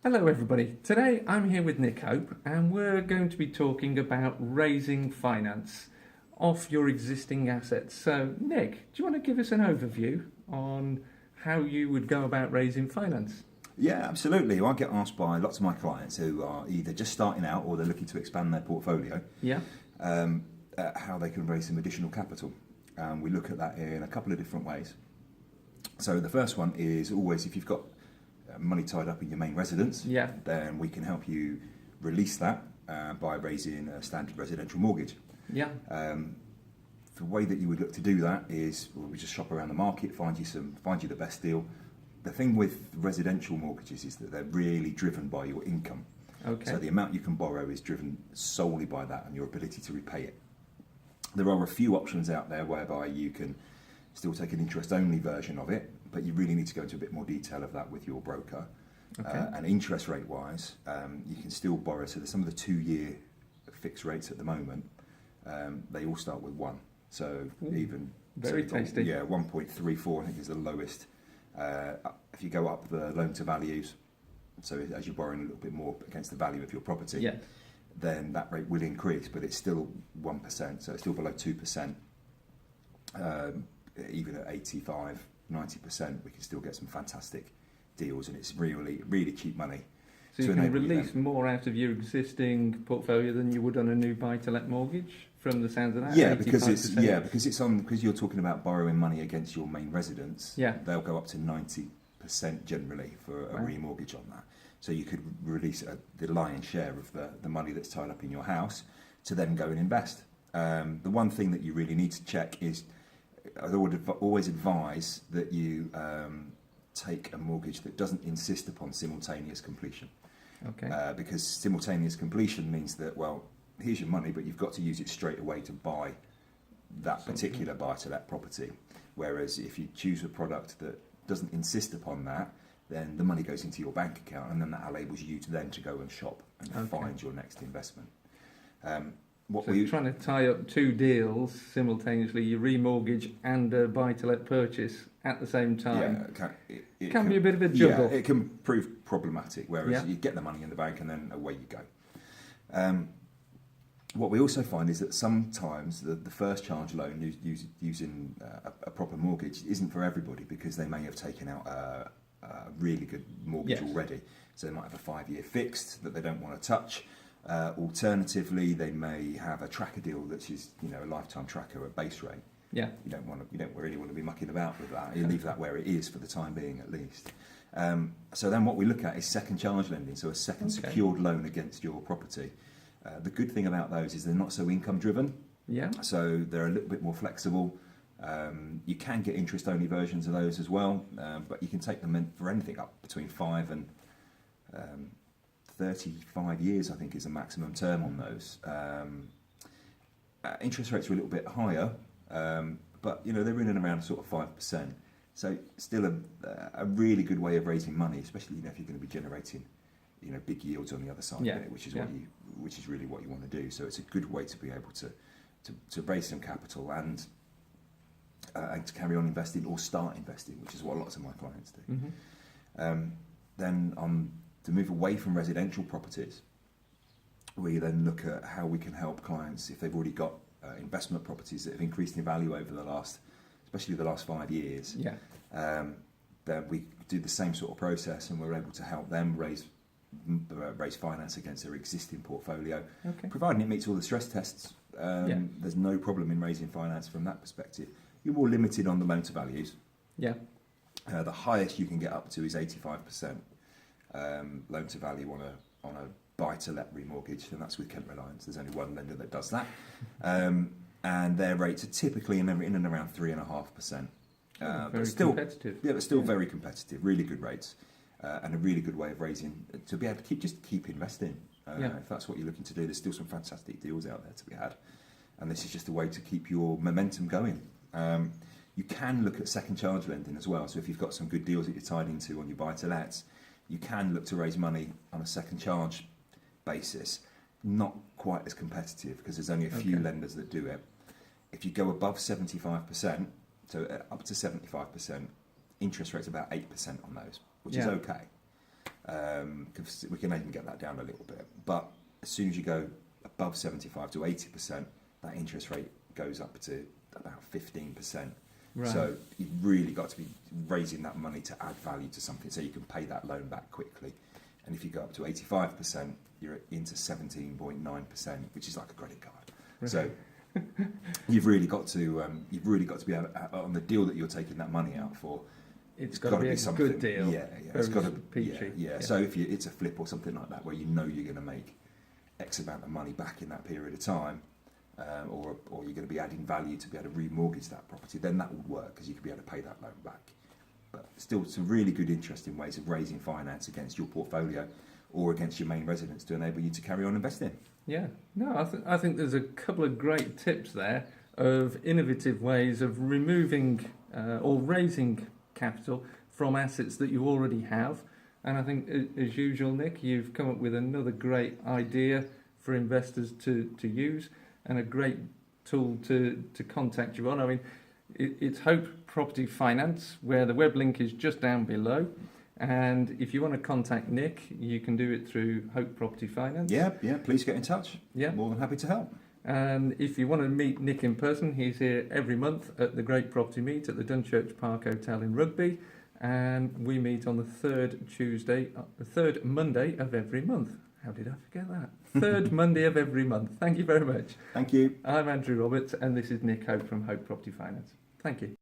Hello everybody. Today I'm here with Nick Hope and we're going to be talking about raising finance off your existing assets. So Nick, do you want to give us an overview on how you would go about raising finance? Yeah, absolutely. I get asked by lots of my clients who are either just starting out or they're looking to expand their portfolio, Yeah. how they can raise some additional capital. We look at that in a couple of different ways. So the first one is always if you've got money tied up in your main residence, Yeah. then we can help you release that by raising a standard residential mortgage. Yeah. The way that you would look to do that is we just shop around the market, find you the best deal. The thing with residential mortgages is that they're really driven by your income. Okay. So the amount you can borrow is driven solely by that and your ability to repay it. There are a few options out there whereby you can still take an interest-only version of it, but you really need to go into a bit more detail of that with your broker. Okay. And interest rate-wise, you can still borrow. So there's some of the 2-year fixed rates at the moment. They all start with 1. So even very tasty. Yeah, 1.34 I think is the lowest. If you go up the loan to values, so as you're borrowing a little bit more against the value of your property, Yeah. then that rate will increase, but it's still 1%, so it's still below 2%. Even at 85, 90%, we can still get some fantastic deals, and it's really cheap money. So you can release more out of your existing portfolio than you would on a new buy-to-let mortgage, from the sounds of that. Yeah, because 85%. because you're talking about borrowing money against your main residence. Yeah. They'll go up to 90% generally for a Wow. remortgage on that. So you could release the lion's share of the money that's tied up in your house to then go and invest. The one thing that you really need to check is, I would always advise that you take a mortgage that doesn't insist upon simultaneous completion. Okay. Because simultaneous completion means that, well, here's your money, but you've got to use it straight away to buy that particular buy-to-let property. Whereas if you choose a product that doesn't insist upon that, then the money goes into your bank account, and then that enables you to then to go and shop and find your next investment. So you're trying to tie up two deals simultaneously, you remortgage and a buy-to-let purchase at the same time. Yeah, it can be a bit of a juggle. Yeah, it can prove problematic, whereas Yeah. you get the money in the bank and then away you go. What we also find is that sometimes the first charge loan using a proper mortgage isn't for everybody, because they may have taken out a really good mortgage Yes. already. So they might have a 5-year fixed that they don't want to touch. Alternatively, they may have a tracker deal that is, a lifetime tracker at base rate. Yeah. You don't really want to be mucking about with that. You leave that where it is for the time being, at least. So then what we look at is second charge lending, so a second secured loan against your property. The good thing about those is they're not so income driven. Yeah. So they're a little bit more flexible. You can get interest only versions of those as well, but you can take them in for anything up between 5 and 35 years, I think, is the maximum term on those. Interest rates are a little bit higher, but they're in and around sort of 5%. So still a really good way of raising money, especially if you're going to be generating big yields on the other side of it, which is really what you want to do. So it's a good way to be able to raise some capital and to carry on investing or start investing, which is what lots of my clients do. Mm-hmm. Then to move away from residential properties, we then look at how we can help clients if they've already got investment properties that have increased in value over especially the last 5 years. Yeah. Then we do the same sort of process, and we're able to help them raise finance against their existing portfolio, providing it meets all the stress tests. There's no problem in raising finance from that perspective. You're more limited on the loan to values. Yeah. The highest you can get up to is 85% loan to value on a buy-to-let remortgage, and that's with Kent Reliance. There's only one lender that does that, and their rates are typically in and around 3.5%. Very competitive. Yeah, but still very competitive. Really good rates, and a really good way of raising to be able to keep investing. If that's what you're looking to do, there's still some fantastic deals out there to be had, and this is just a way to keep your momentum going. You can look at second charge lending as well. So if you've got some good deals that you're tied into on your buy-to-lets, you can look to raise money on a second charge basis. Not quite as competitive, because there's only a few lenders that do it. If you go above 75%, so up to 75%, interest rate's about 8% on those, which is okay. We can even get that down a little bit. But as soon as you go above 75 to 80%, that interest rate goes up to about 15%. Right. So you've really got to be raising that money to add value to something so you can pay that loan back quickly. And if you go up to 85%, you're into 17.9%, which is like a credit card. Right. So you've really got to be able to, on the deal that you're taking that money out for. It's got to be a something, good deal. Yeah. It's got to peachy. Yeah. So if it's a flip or something like that, where you know you're going to make X amount of money back in that period of time, or you're going to be adding value to be able to remortgage that property, then that would work because you could be able to pay that loan back. But still, some really good, interesting ways of raising finance against your portfolio or against your main residence to enable you to carry on investing. Yeah, no, I think there's a couple of great tips there of innovative ways of removing or raising capital from assets that you already have. And I think, as usual, Nick, you've come up with another great idea for investors to use and a great tool to contact you on. I mean, it's Hope Property Finance, where the web link is just down below. And if you want to contact Nick, you can do it through Hope Property Finance. Yeah, please get in touch. Yeah. More than happy to help. And if you want to meet Nick in person, he's here every month at the Great Property Meet at the Dunchurch Park Hotel in Rugby. And we meet on the third Monday of every month. How did I forget that? Third Monday of every month. Thank you very much. Thank you. I'm Andrew Roberts, and this is Nick Hope from Hope Property Finance. Thank you.